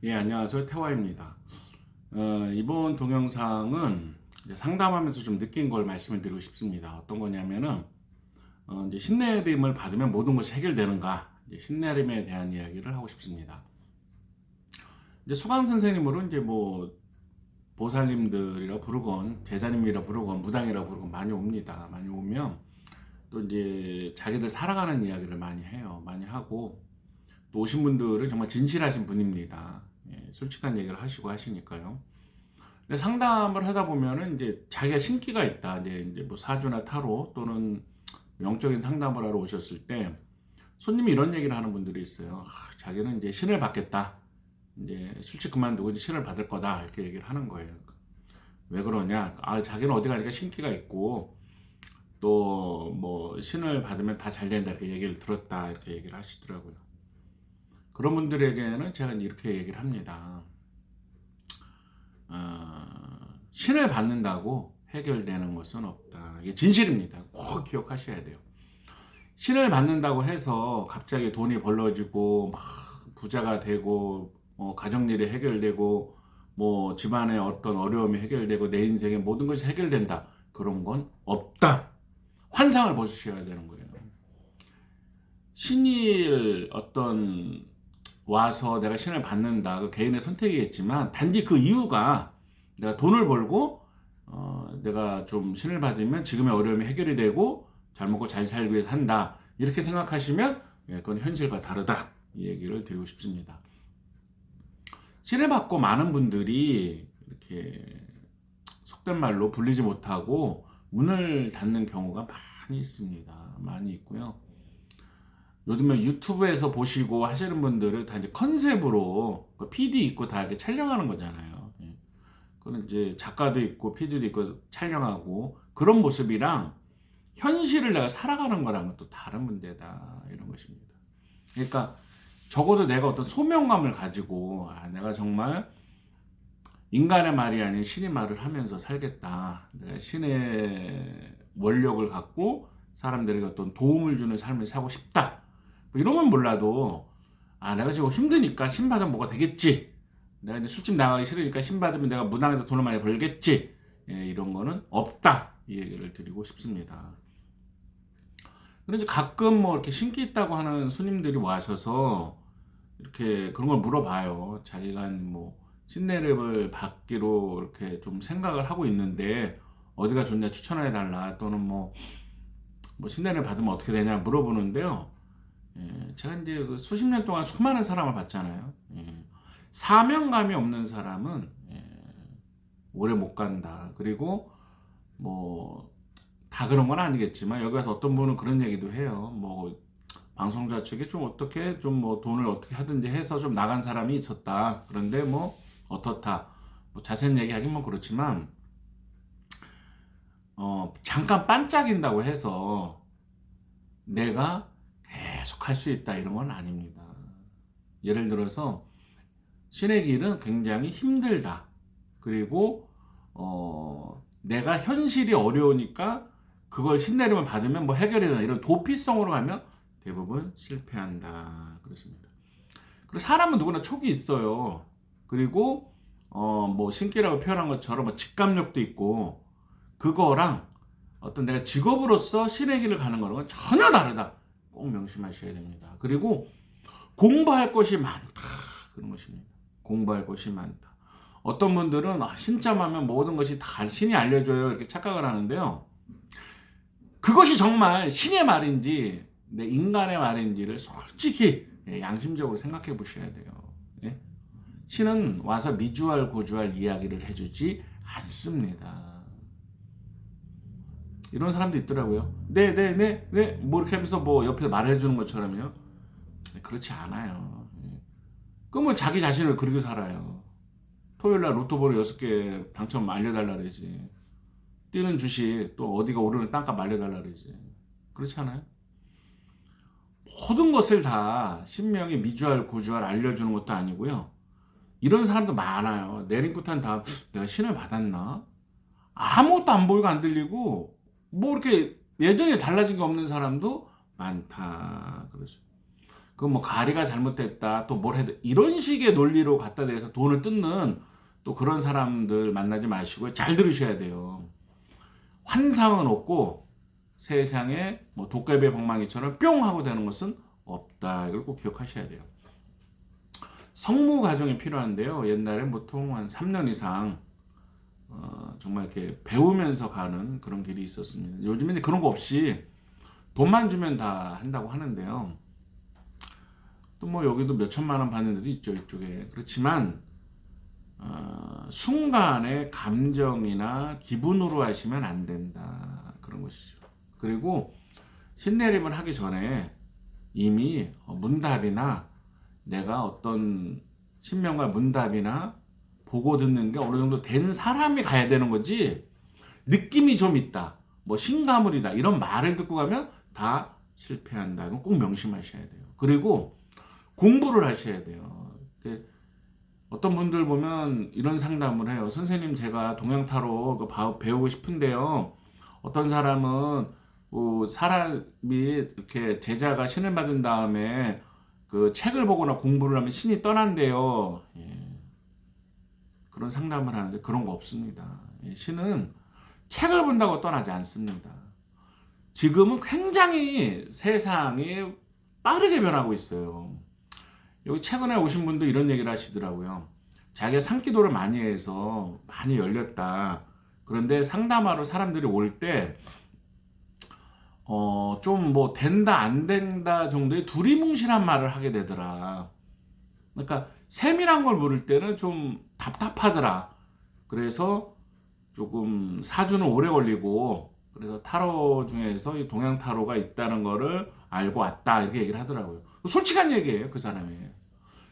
예, 안녕하세요. 태화입니다. 이번 동영상은 이제 상담하면서 좀 느낀 걸 말씀을 드리고 싶습니다. 어떤 거냐면은, 이제 신내림을 받으면 모든 것이 해결되는가? 이제 신내림에 대한 이야기를 하고 싶습니다. 이제 수강 선생님으로 이제 뭐, 보살님들이라 부르건, 제자님이라 부르건, 무당이라 부르건 많이 옵니다. 많이 오면, 또 이제 자기들 살아가는 이야기를 많이 해요. 많이 하고, 또 오신 분들은 정말 진실하신 분입니다. 예, 솔직한 얘기를 하시고 하시니까요. 근데 상담을 하다 보면은 이제 자기가 신기가 있다. 이제 뭐 사주나 타로 또는 영적인 상담을 하러 오셨을 때 손님이 이런 얘기를 하는 분들이 있어요. 자기는 이제 신을 받겠다. 이제 술집 그만두고 이제 신을 받을 거다. 이렇게 얘기를 하는 거예요. 왜 그러냐? 자기는 어디 가니까 신기가 있고 또 뭐 신을 받으면 다 잘 된다. 이렇게 얘기를 들었다. 이렇게 얘기를 하시더라고요. 그런 분들에게는 제가 이렇게 얘기를 합니다. 신을 받는다고 해결되는 것은 없다. 이게 진실입니다. 꼭 기억하셔야 돼요. 신을 받는다고 해서 갑자기 돈이 벌어지고 막 부자가 되고 가정일이 해결되고 뭐 집안의 어떤 어려움이 해결되고 내 인생의 모든 것이 해결된다. 그런 건 없다. 환상을 벗으셔야 되는 거예요. 신이 어떤 와서 내가 신을 받는다. 그 개인의 선택이겠지만 단지 그 이유가 내가 돈을 벌고 내가 좀 신을 받으면 지금의 어려움이 해결이 되고 잘 먹고 잘 살기 위해서 한다. 이렇게 생각하시면 그건 현실과 다르다. 이 얘기를 드리고 싶습니다. 신을 받고 많은 분들이 이렇게 속된 말로 불리지 못하고 문을 닫는 경우가 많이 있습니다. 많이 있고요. 요즘에 유튜브에서 보시고 하시는 분들을 다 이제 컨셉으로 PD 있고 다 이렇게 촬영하는 거잖아요. 예. 그런 이제 작가도 있고 PD도 있고 촬영하고 그런 모습이랑 현실을 내가 살아가는 거랑은 또 다른 문제다 이런 것입니다. 그러니까 적어도 내가 어떤 소명감을 가지고 내가 정말 인간의 말이 아닌 신의 말을 하면서 살겠다. 내가 신의 원력을 갖고 사람들에게 어떤 도움을 주는 삶을 살고 싶다. 뭐 이러면 몰라도 내가 지금 힘드니까 신 받으면 뭐가 되겠지. 내가 이제 술집 나가기 싫으니까 신 받으면 내가 무당에서 돈을 많이 벌겠지. 이런 거는 없다. 이 얘기를 드리고 싶습니다. 그런데 가끔 뭐 이렇게 신기 있다고 하는 손님들이 와셔서 이렇게 그런 걸 물어봐요. 자기가 뭐 신내립을 받기로 이렇게 좀 생각을 하고 있는데 어디가 좋냐 추천해 달라 또는 뭐 신내를 받으면 어떻게 되냐 물어보는데요. 제가 이제 그 수십 년 동안 수많은 사람을 봤잖아요. 사명감이 없는 사람은 오래 못 간다. 그리고 뭐 다 그런 건 아니겠지만 여기 와서 어떤 분은 그런 얘기도 해요. 뭐 방송자 측에 좀 어떻게 좀 뭐 돈을 어떻게 하든지 해서 좀 나간 사람이 있었다. 그런데 뭐 어떻다. 뭐 자세한 얘기하긴 뭐 그렇지만 잠깐 반짝인다고 해서 내가 계속 할 수 있다 이런 건 아닙니다. 예를 들어서 신의 길은 굉장히 힘들다. 그리고 내가 현실이 어려우니까 그걸 신내림을 받으면 뭐 해결이 되나 이런 도피성으로 가면 대부분 실패한다. 그렇습니다. 그리고 사람은 누구나 촉이 있어요. 그리고 뭐 신기라고 표현한 것처럼 뭐 직감력도 있고 그거랑 어떤 내가 직업으로서 신의 길을 가는 거는 전혀 다르다. 꼭 명심하셔야 됩니다. 그리고 공부할 것이 많다. 그런 것입니다. 공부할 것이 많다. 어떤 분들은 신점하면 모든 것이 다 신이 알려줘요. 이렇게 착각을 하는데요. 그것이 정말 신의 말인지 내 인간의 말인지를 솔직히 양심적으로 생각해 보셔야 돼요. 예? 신은 와서 미주알 고주알 이야기를 해주지 않습니다. 이런 사람도 있더라고요. 네, 네, 네, 네. 뭐 이렇게 하면서 뭐 옆에 말해주는 것처럼요. 그렇지 않아요. 그러면 자기 자신을 그렇게 살아요. 토요일날 로또 번호 6개 당첨 알려달라 그러지. 뛰는 주식 또 어디가 오르는 땅값 알려달라 그러지. 그렇지 않아요? 모든 것을 다 신명이 미주알 고주알 알려주는 것도 아니고요. 이런 사람도 많아요. 내린굿한 다음 내가 신을 받았나? 아무것도 안 보이고 안 들리고 뭐 이렇게 예전에 달라진 게 없는 사람도 많다. 그러죠. 그 뭐 가리가 잘못됐다 또 뭘 해야 돼 이런 식의 논리로 갖다 대서 돈을 뜯는 또 그런 사람들 만나지 마시고 잘 들으셔야 돼요. 환상은 없고 세상에 뭐 도깨비 방망이처럼 뿅 하고 되는 것은 없다. 이걸 꼭 기억하셔야 돼요. 성무 과정이 필요한데요. 옛날에 보통 한 3년 이상 정말 이렇게 배우면서 가는 그런 길이 있었습니다. 요즘에는 그런 거 없이 돈만 주면 다 한다고 하는데요. 또 뭐 여기도 몇 천만 원 받는 데도 있죠, 이쪽에. 그렇지만 순간의 감정이나 기분으로 하시면 안 된다. 그런 것이죠. 그리고 신내림을 하기 전에 이미 문답이나 내가 어떤 신명과 문답이나 보고 듣는 게 어느 정도 된 사람이 가야 되는 거지, 느낌이 좀 있다, 뭐 신가물이다 이런 말을 듣고 가면 다 실패한다. 이건 꼭 명심하셔야 돼요. 그리고 공부를 하셔야 돼요. 어떤 분들 보면 이런 상담을 해요. 선생님, 제가 동양타로 배우고 싶은데요. 어떤 사람은 사람이 이렇게 제자가 신을 받은 다음에 그 책을 보거나 공부를 하면 신이 떠난대요. 예. 그런 상담을 하는데 그런 거 없습니다. 예. 신은 책을 본다고 떠나지 않습니다. 지금은 굉장히 세상이 빠르게 변하고 있어요. 여기 최근에 오신 분도 이런 얘기를 하시더라고요. 자기가 산기도를 많이 해서 많이 열렸다. 그런데 상담하러 사람들이 올 때 좀 뭐 된다 안 된다 정도의 두리뭉실한 말을 하게 되더라. 그러니까 세밀한 걸 물을 때는 좀 답답하더라. 그래서 조금 사주는 오래 걸리고, 그래서 타로 중에서 이 동양 타로가 있다는 거를 알고 왔다, 이렇게 얘기를 하더라고요. 솔직한 얘기예요, 그 사람이.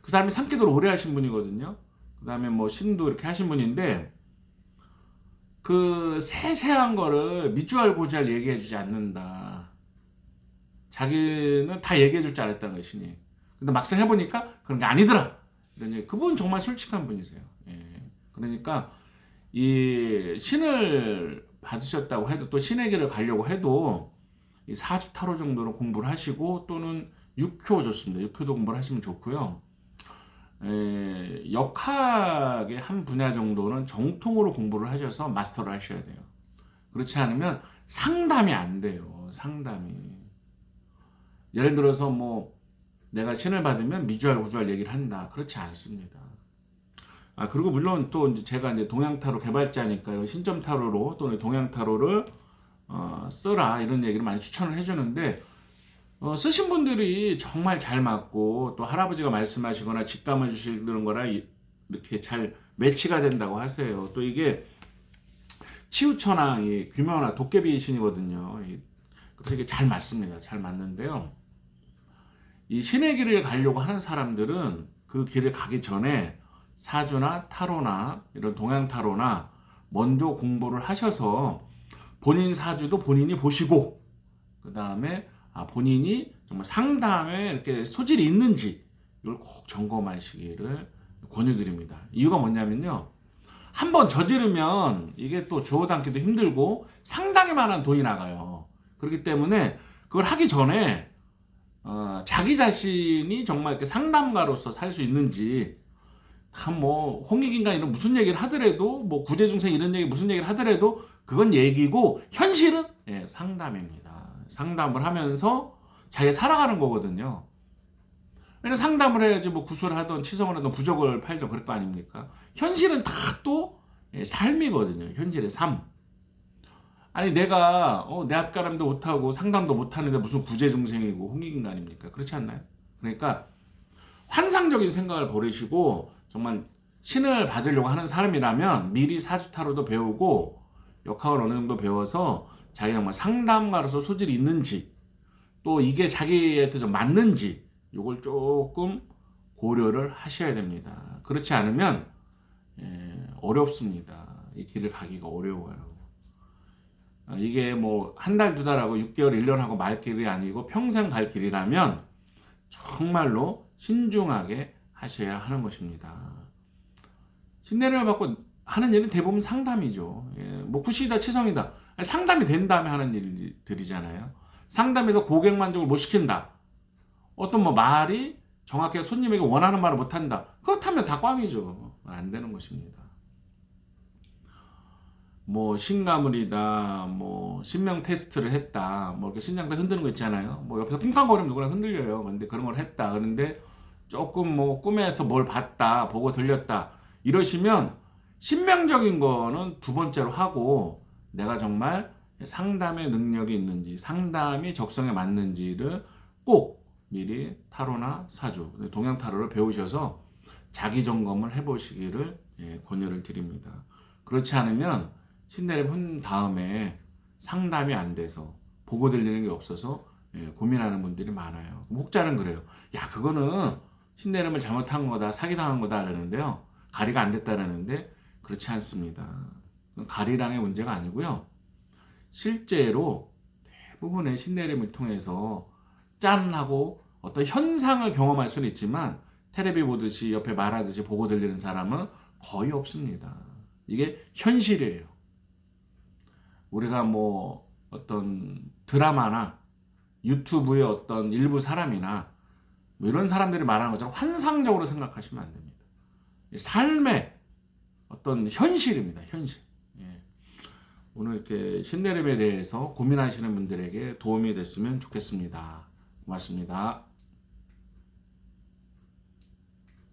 그 사람이 산기도를 오래 하신 분이거든요. 그 다음에 뭐 신도 이렇게 하신 분인데, 그 세세한 거를 밑줄 고지할 얘기해 주지 않는다. 자기는 다 얘기해 줄 줄 알았다는 거예요, 신이. 근데 막상 해보니까 그런 게 아니더라. 그분 정말 솔직한 분이세요. 예. 그러니까 이 신을 받으셨다고 해도, 또 신의 길을 가려고 해도 이 사주 타로 정도는 공부를 하시고, 또는 육효 좋습니다. 육효도 공부를 하시면 좋고요. 역학의 한 분야 정도는 정통으로 공부를 하셔서 마스터를 하셔야 돼요. 그렇지 않으면 상담이 안 돼요. 상담이. 예를 들어서 뭐 내가 신을 받으면 미주알 구주알 얘기를 한다. 그렇지 않습니다. 그리고 물론 또 이제 제가 이제 동양타로 개발자니까요. 신점타로로 또는 동양타로를 써라, 이런 얘기를 많이 추천을 해주는데, 쓰신 분들이 정말 잘 맞고, 또 할아버지가 말씀하시거나 직감을 주시는 거라 이렇게 잘 매치가 된다고 하세요. 또 이게 치우처나 이 규명이나 도깨비 신이거든요. 그래서 이게 잘 맞습니다. 잘 맞는데요. 이 신의 길을 가려고 하는 사람들은 그 길을 가기 전에 사주나 타로나 이런 동양 타로나 먼저 공부를 하셔서 본인 사주도 본인이 보시고, 그 다음에 본인이 정말 상담에 이렇게 소질이 있는지 이걸 꼭 점검하시기를 권유드립니다. 이유가 뭐냐면요, 한번 저지르면 이게 또 주워 담기도 힘들고 상당히 많은 돈이 나가요. 그렇기 때문에 그걸 하기 전에 자기 자신이 정말 이렇게 상담가로서 살 수 있는지, 뭐 홍익인간 이런 무슨 얘기를 하더라도, 뭐 구제중생 이런 얘기 무슨 얘기를 하더라도 그건 얘기고, 현실은 상담입니다. 상담을 하면서 자기가 살아가는 거거든요. 왜냐면 상담을 해야지 뭐 구슬을 하던 치성을 하던 부적을 팔던 그럴 거 아닙니까? 현실은 다 또 삶이거든요. 현실의 삶. 아니 내가 내 앞가람도 못하고 상담도 못하는데 무슨 구제중생이고 홍익인간입니까? 그렇지 않나요? 그러니까 환상적인 생각을 버리시고 정말 신을 받으려고 하는 사람이라면 미리 사주타로도 배우고 역학을 어느 정도 배워서 자기가 뭐 상담가로서 소질이 있는지, 또 이게 자기한테 좀 맞는지 이걸 조금 고려를 하셔야 됩니다. 그렇지 않으면 어렵습니다. 이 길을 가기가 어려워요. 이게 뭐 한 달, 두 달하고 6개월, 1년하고 말 길이 아니고 평생 갈 길이라면 정말로 신중하게 하셔야 하는 것입니다. 신내림을 받고 하는 일은 대부분 상담이죠. 뭐 구시이다 치성이다, 상담이 된 다음에 하는 일들이잖아요. 상담에서 고객 만족을 못 시킨다. 어떤 뭐 말이 정확하게 손님에게 원하는 말을 못한다. 그렇다면 다 꽝이죠. 안 되는 것입니다. 뭐 신가물이다, 뭐 신명 테스트를 했다, 뭐 이렇게 신장도 흔드는 거 있잖아요. 뭐 옆에서 쿵쾅거리면 누구나 흔들려요. 근데 그런 걸 했다. 그런데 조금 뭐 꿈에서 뭘 봤다, 보고 들렸다 이러시면 신명적인 거는 두 번째로 하고 내가 정말 상담의 능력이 있는지, 상담이 적성에 맞는지를 꼭 미리 타로나 사주, 동양 타로를 배우셔서 자기 점검을 해보시기를 권유를 드립니다. 그렇지 않으면 신내림 혼 다음에 상담이 안 돼서 보고 들리는 게 없어서 고민하는 분들이 많아요. 혹자는 그래요. 야, 그거는 신내림을 잘못한 거다, 사기당한 거다 그러는데요. 가리가 안 됐다라는데 그렇지 않습니다. 가리랑의 문제가 아니고요. 실제로 대부분의 신내림을 통해서 짠 하고 어떤 현상을 경험할 수는 있지만 테레비 보듯이 옆에 말하듯이 보고 들리는 사람은 거의 없습니다. 이게 현실이에요. 우리가 뭐 어떤 드라마나 유튜브의 어떤 일부 사람이나 뭐 이런 사람들이 말하는 것처럼 환상적으로 생각하시면 안 됩니다. 삶의 어떤 현실입니다. 현실. 예. 오늘 이렇게 신내림에 대해서 고민하시는 분들에게 도움이 됐으면 좋겠습니다. 고맙습니다.